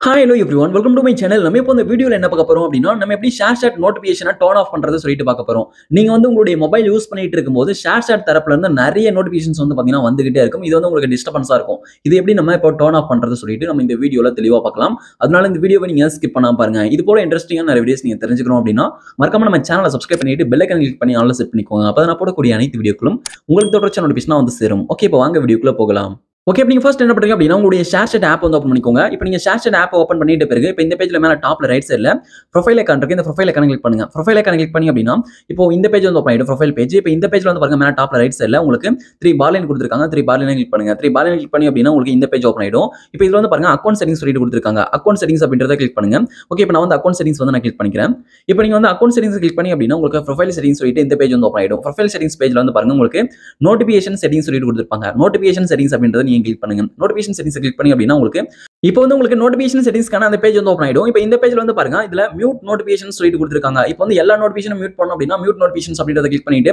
Hi, hello everyone. Welcome to my channel. நம்ம இப்போ இந்த வீடியோல என்ன பார்க்க போறோம் அப்படின்னா, நம்ம எப்படி ஷேர் சாட் நோட்டிஃபிகேஷனை டர்ன் ஆஃப் பண்றது சொல்லிட்டு பார்க்க போறோம். நீங்க வந்து உங்களுடைய மொபைல் யூஸ் பண்ணிட்டு இருக்கும்போது ஷேர் சாட் தரப்புல இருந்து நிறைய நோட்டிஃபிகேஷன்ஸ் வந்து பாத்தீங்கன்னா வந்துகிட்டே இருக்கும். இது வந்து உங்களுக்கு டிஸ்டர்பன்ஸா இருக்கும். இது எப்படி நம்ம இப்போ டர்ன் ஆஃப் பண்றது சொல்லிட்டு நம்ம இந்த வீடியோல தெளிவா பார்க்கலாம். அதனால இந்த வீடியோவை நீங்க ஸ்கிப் பண்ணாம பாருங்க. இது போல இன்ட்ரெஸ்டிங்கான நிறைய வீடியோஸ் நீங்க தெரிஞ்சுக்கணும் அப்படின்னா மறக்காம நம்ம சேனலை சப்ஸ்கிரைப் பண்ணிட்டு பெல் ஐகான் கிளிக் பண்ணி ஆல்ல செட் பண்ணிக்கோங்க. அப்பதான் நான் போடக்கூடிய அனைத்து வீடியோக்களும் உங்களுக்கு தொடர்ச்சியான நோட்டிஃபிகேஷன் வந்து சேரும். ஓகே, இப்போ வாங்க வீடியோக்குள்ள போகலாம். ஓகே, இப்போ நீங்க ஃபர்ஸ்ட் என்ன பண்றீங்க அப்படின்னா உங்களுடைய ஷேர் சாட் ஆப் வந்து ஓபன் பண்ணிக்கோங்க. இப்போ நீங்க ஷேர் சாட் ஆப் ஓபன் பண்ணிட்ட பிறகு இப்போ இந்த பேஜ்ல மேல டாப்ல ரைட் சைடுல ப்ரொஃபைல் ஐகான் இருக்கு. இந்த ப்ரொஃபைல் ஐகான் கிளிக் பண்ணுங்க. ப்ரொஃபைல் ஐகான் கிளிக் பண்ணி அப்படின்னா இப்போ இந்த பேஜ் வந்து ஓபன் ஆயிடும். Profile page. இப்போ இந்த பேஜ்ல வந்து பாருங்க மேல டாப்ல ரைட் சைடுல உங்களுக்கு 3 பார் லைன் கொடுத்திருக்காங்க. 3 பார் லைன் கிளிக் பண்ணுங்க. 3 பார் லைன் கிளிக் பண்ணி அப்படின்னா உங்களுக்கு இந்த பேஜ் ஓபன் ஆயிடும். இப்போ இதுல வந்து பாருங்க அக்கவுண்ட் செட்டிங்ஸ் சொல்லிட்டு கொடுத்திருக்காங்க. அக்கவுண்ட் செட்டிங்ஸ் அப்படின்றத கிளிக் பண்ணுங்க. ஓகே, இப்போ நான் வந்து அக்கவுண்ட் செட்டிங்ஸ் வந்து நான் கிளிக் பண்ணிக்கிறேன். இப்போ நீங்க வந்து அக்கவுண்ட் செட்டிங்ஸ் கிளிக் பண்ணி அப்படின்னா உங்களுக்கு ப்ரொஃபைல் செட்டிங்ஸ் சொல்லிட்டு இந்த பேஜ் வந்து ஓபன் ஆயிடும். ப்ரொஃபைல் செட்டிங்ஸ் பேஜ்ல வந்து பாருங்க உங்களுக்கு நோட்டிஃபிகேஷன் செட்டிங்ஸ் சொல்லிட்டு கொடுத்திருப்பாங்க. நோட்டிஃபிகேஷன் செட்டிங்ஸ் அப்படின்றத நீங்க கிளிக் பண்ணுங்க. நோட்டிஃபிகேஷன் செட்டிங்ஸ் கிளிக் பண்ணி அப்படின்னா உங்களுக்கு இப்போ வந்து உங்களுக்கு நோட்டிஃபிகேஷன் செட்டிங்ஸ்க்கான அந்த பேஜ் வந்து ஓபன் ஆயிடும். இப்போ இந்த பேஜ்ல வந்து பாருங்க இதுல மியூட் நோட்டிஃபிகேஷன் சொல்லிட்டு கொடுத்திருக்காங்க. இப்போ வந்து எல்லா நோட்டிஃபிகேஷனும் மியூட் பண்ணனும் அப்படின்னா மியூட் நோட்டிஃபிகேஷன்ஸ் அப்படின்றத கிளிக் பண்ணிட்டு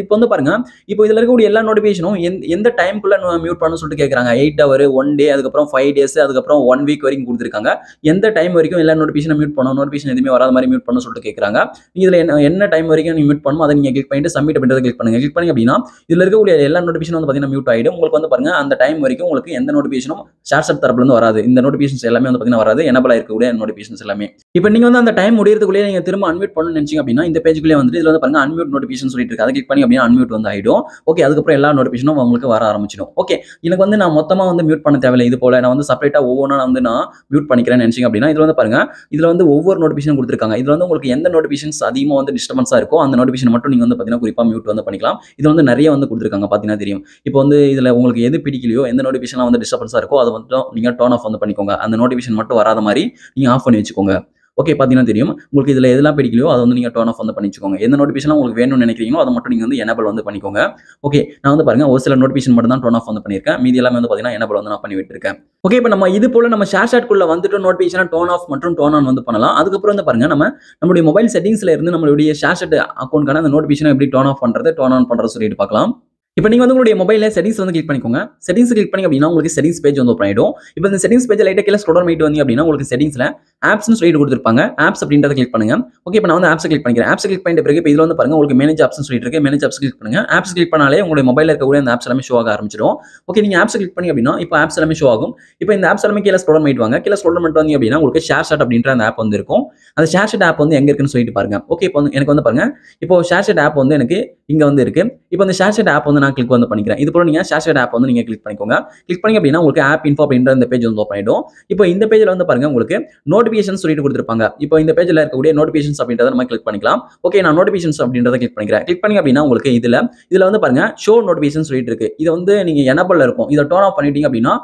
இப்போ வந்து பாருங்க இப்போ இதுல இருக்கக்கூடிய எல்லா நோட்டிஃபிகேஷனும் எந்த டைம்க்குள்ள மியூட் பண்ணனும் சொல்லிட்டு கேக்குறாங்க. 8 ஹவர், 1 டே, அதுக்கு அப்புறம் 5 டேஸ், அதுக்கு அப்புறம் 1 வீக் வரைக்கும் கொடுத்திருக்காங்க. எந்த டைம் வரைக்கும் எல்லா நோட்டிஃபிகேஷனும் மியூட் பண்ணனும், நோட்டிஃபிகேஷன் எதுவுமே வராத மாதிரி மியூட் பண்ணனும் சொல்லிட்டு கேக்குறாங்க. நீங்க இதுல என்ன டைம் வரைக்கும் நீங்க மியூட் பண்ணனும் அதை நீங்க கிளிக் பண்ணிட்டு சப்மிட் அப்படின்றத கிளிக் பண்ணுங்க. கிளிக் பண்ணி அப்படின்னா இதுல இருக்கக்கூடிய எல்லா நோட்டிஃபிகேஷனும் வந்து பாத்தீங்கன்னா மியூட் ஆயிடும். உங்களுக்கு வந்து பாருங்க அந்த டைம் வரைக்கும் உங்களுக்கு எந்த நோட்டிஃபிகேஷனும் ஷேர் சாட் தரப்புல இருந்து வராது. இந்த நோட்டிஃபிகேஷன்ஸ் எல்லாமே வந்து பாத்தீங்கன்னா வராது. எனேபிள் ஆயிருக்கக்கூடிய நோட்டிஃபிகேஷன்ஸ் எல்லாமே. இப்போ நீங்க வந்து அந்த டைம் முடியறதுக்குள்ளே நீங்க திரும்ப அன்மியூட் பண்ணனும்னு நினைச்சீங்க அப்படின்னா இந்த பேஜ்க்குள்ளே வந்து இதுல வந்து பாருங்க அன்மியூட் நோட்டிஃபிகேஷன் சொல்லிட்டு இருக்கு. அதை கிளிக் பண்ணி அப்படின்னா அன்மியூட் வந்து ஆயிடும். ஓகே, அதுக்கு அப்புறம் எல்லா நோட்டிஃபிகேஷனும் உங்களுக்கு வர ஆரம்பிச்சிடும். ஓகே, எனக்கு வந்து நான் மொத்தமா வந்து மியூட் பண்ண தேவையில்லை. இது போல நான் வந்து செப்பரேட்டா ஒவ்வொன்றா வந்து நான் மியூட் பண்ணிக்கிறேன்னு நினைச்சீங்க அப்படின்னா இதுல வந்து பாருங்க இதுல வந்து ஒவ்வொரு நோட்டிஃபிகேஷன் கொடுத்திருக்காங்க. இதுல வந்து உங்களுக்கு எந்த நோட்டிஃபிகேஷன்ஸ் அதிகமா வந்து டிஸ்டர்பன்ஸா இருக்கோ அந்த நோட்டிஃபிகேஷன் மட்டும் நீங்க வந்து பாத்தீங்கன்னா குறிப்பா மியூட் வந்து பண்ணிக்கலாம். இது வந்து நிறைய வந்து கொடுத்திருக்காங்க பாத்தீங்கன்னா தெரியும். இப்போ வந்து இதுல உங்களுக்கு எது பிடிக்கலையோ எந்த நோட்டிஃபிகேஷன்லாம் வந்து டிஸ்டர்பன்ஸா இருக்கோ அதை வந்து நீங்க டர்ன் ஆஃப் வந்து பண்ணிக்கோங்க. அந்த நோட்டிஃபிகேஷன் மட்டும் வராத மாதிரி நீங்க ஆஃப் பண்ணி வச்சுக்கோங்க. ஓகே, பாத்தீங்கன்னா தெரியும். உங்களுக்கு இதுல எதெல்லாம் பிடிக்கலையோ அதை வந்து நீங்க டர்ன் ஆஃப் வந்து பண்ணி வச்சுக்கோங்க. எந்த நோட்டிஃபிகேஷன் உங்களுக்கு வேணும்னு நினைக்கிறீங்களோ அதை மட்டும் நீங்க வந்து எனேபிள் வந்து பண்ணிக்கோங்க. ஓகே, நான் வந்து பாருங்க ஒரு சில நோட்டிஃபிகேஷன் மட்டும் தான் டர்ன் ஆஃப் வந்து பண்ணியிருக்கேன். மீதி எல்லாமே வந்து பாத்தீங்கன்னா எனேபிள் வந்து நான் பண்ணி விட்டுருக்கேன். ஓகே, இப்போ நம்ம இது போல நம்ம ஷேர் சாட்குள்ள வந்துட்டு நோட்டிஃபிகேஷனை டர்ன் ஆஃப் மற்றும் டர்ன் ஆன் வந்து பண்ணலாம். அதுக்கப்புறம் வந்து பாருங்க நம்மளுடைய மொபைல் செட்டிங்ஸ்ல இருந்து நம்மளுடைய ஷேர் சாட் அக்கௌண்ட்கான அந்த நோட்டிஃபிகேஷனை எப்படி டர்ன் ஆஃப் பண்றது டர்ன் ஆன் பண்றது சொல்லிட்டு பார்க்கலாம். இப்போ நீங்க வந்து உங்களுடைய மொபைல்ல செட்டிங்ஸ் வந்து கிளிக் பண்ணிக்கோங்க. செட்டிங்ஸ் கிளிக் பண்ணி அப்படின்னா உங்களுக்கு செட்டிங்ஸ் பேஜ் வந்து ஓபன் ஆயிடும். இப்போ இந்த செட்டிங்ஸ் பேஜ் லைட்டா கீழ ஸ்க்ரோல் பண்ணிட்டு வந்தீங்க அப்படின்னா உங்களுக்கு செட்டிங்ஸ்ல ஆப்ஸ்னு சொல்லிட்டு கொடுத்திருப்பாங்க. ஆப்ஸ் அப்படின்றத கிளிக் பண்ணுங்க. ஓகே, இப்போ நான் வந்து ஆப்ஸ் கிளிக் பண்ணிக்கிறேன். ஆப்ஸ் கிளிக் பண்ணிட்ட பிறகு இப்போ இதுல வந்து பாருங்க உங்களுக்கு மேனேஜ் ஆப்ஸ்னு சொல்லிட்டு இருக்கு. மேனேஜ் ஆப்ஸ் கிளிக் பண்ணுங்க. ஆப்ஸ் கிளிக் பண்ணாலே உங்களுடைய மொபைல்ல இருக்கக்கூடிய அந்த ஆப்ஸ் எல்லாமே ஷோ ஆக ஆரம்பிச்சிடும். ஓகே, நீங்க ஆப்ஸ் கிளிக் பண்ணி அப்படின்னா இப்போ ஆப்ஸ் எல்லாமே ஷோ ஆகும். இப்போ இந்த ஆப்ஸ் எல்லாமே கீழ ஸ்க்ரோல் பண்ணிட்டு வாங்க. கீழ ஸ்க்ரோல் பண்ணிட்டு வந்தீங்க அப்படின்னா உங்களுக்கு ஷேர் சாட் அப்படின்ற அந்த ஆப் வந்து இருக்கும். அந்த ஷேர் சாட் ஆப் வந்து எங்க இருக்குன்னு சொல்லிட்டு பாருங்க. ஓகே, இப்போ வந்து எனக்கு வந்து பாருங்க இப்போ ஷேர் சாட் ஆப் வந்து எனக்கு இங்க வந்து இருக்கு. இப்போ இந்த ஷேர் சாட் ஆப் வந்து நான் கிளிக் வந்து பண்ணிக்கிறேன். இது போல நீங்க ஷேர் சாட் ஆப் வந்து நீங்க கிளிக் பண்ணிக்கோங்க. கிளிக் பண்ணி அப்படின்னா உங்களுக்கு ஆப் இன்ஃபோ அப்படின்ற இந்த பேஜ் வந்து ஓபன் ஆயிடும். இப்போ இந்த பேஜ்ல வந்து பாருங்க உங்களுக்கு நோட்டிஃபிகேஷன் சொல்லிட்டு கொடுத்திருப்பாங்க. இப்போ இந்த பேஜ்ல இருக்கக்கூடிய நோட்டிஃபிகேஷன்ஸ் அப்படின்றத நம்ம கிளிக் பண்ணிக்கலாம். ஓகே, நான் நோட்டிஃபிகேஷன்ஸ் அப்படின்றத கிளிக் பண்ணிக்கிறேன். கிளிக் பண்ணி அப்படின்னா உங்களுக்கு இதுல வந்து பாருங்க ஷோ நோட்டிஃபிகேஷன் சொல்லிட்டு இருக்கு. இது வந்து நீங்க எனேபிள்ல இருக்கும். இத டர்ன் ஆஃப் பண்ணிட்டீங்க அப்படின்னா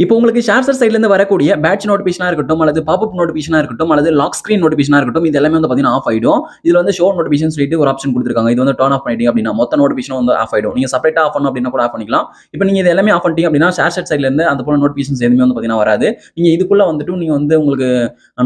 இப்போ உங்களுக்கு ஷேர் சாட் சைடுல இருந்து வரக்கூடிய பேட்ச் நோட்டிஃபிகேஷனா இருக்கட்டும் அல்லது பாப்அப் நோட்டிஃபிகேஷனா இருக்கட்டும் அல்லது லாக் ஸ்கிரீன் நோட்டிஃபிகேஷனா இருக்கட்டும் இது எல்லாமே வந்து பாத்தீங்கன்னா ஆஃப் ஆயிடும். இதுல வந்து ஷோ நோட்டிஃபிகேஷன் சொல்லிட்டு ஒரு ஆப்ஷன் கொடுத்திருக்காங்க. இது வந்து டர்ன் ஆஃப் பண்ணிட்டீங்க அப்படின்னா மொத்த நோட்டிஃபிகேஷன் வந்து ஆஃப் ஆயிடும். நீங்க செப்பரேட்டா ஆஃப் பண்ணனும் அப்படினா கூட ஆஃப் பண்ணிக்கலாம். இப்போ நீங்க இது எல்லாமே ஆஃப் பண்ணிட்டீங்க அப்படின்னா ஷேர் சாட் சைடுல இருந்து அந்த போல நோட்டிஃபிகேஷன்ஸ் எதுவுமே வந்து பாத்தீங்கன்னா வராது. நீங்க இதுக்குள்ள வந்துட்டு நீங்க வந்து உங்களுக்கு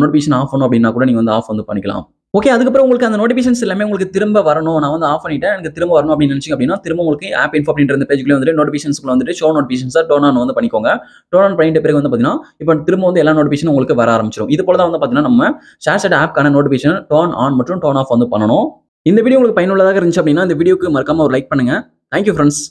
நோட்டிஃபிகேஷன் ஆஃப் பண்ணனும் அப்படினா கூட நீங்க வந்து ஆஃப் வந்து பண்ணிக்கலாம். ஓகே, அதுக்கப்புறம் உங்களுக்கு அந்த நோட்டிஃபிகேஷன்ஸ் எல்லாமே உங்களுக்கு திரும்ப வரணும். நான் வந்து ஆஃப் பண்ணிட்டேன். எனக்கு திரும்ப வரணும் அப்படின்னு நினைச்சீங்க அப்படின்னா திரும்ப உங்களுக்கு ஆப் இன்ஃபோ அப்படின்ற இந்த பேஜ்க்குள்ள வந்துட்டு நோட்டிஃபிகேஷன்ஸ்க்குள்ள வந்துட்டு ஷோ நோட்டிஃபிகேஷன்ஸா டர்ன் ஆன் வந்து பண்ணிக்கோங்க. டர்ன் ஆன் பண்ணிட்ட பிறகு வந்து பாத்தீங்கன்னா இப்போ திரும்ப வந்து எல்லா நோட்டிஃபிகேஷனும் உங்களுக்கு வர ஆரம்பிச்சிடும். இது போல தான் வந்து பாத்தீங்கன்னா நம்ம ஷேர் சாட் ஆப்க்கான நோட்டிஃபிகேஷன் டர்ன் ஆன் மற்றும் டர்ன் ஆஃப் வந்து பண்ணணும். இந்த வீடியோ உங்களுக்கு பயனுள்ளதாக இருந்துச்சு அப்படின்னா இந்த வீடியோக்கு மறக்காம ஒரு லைக் பண்ணுங்க. Thank you friends.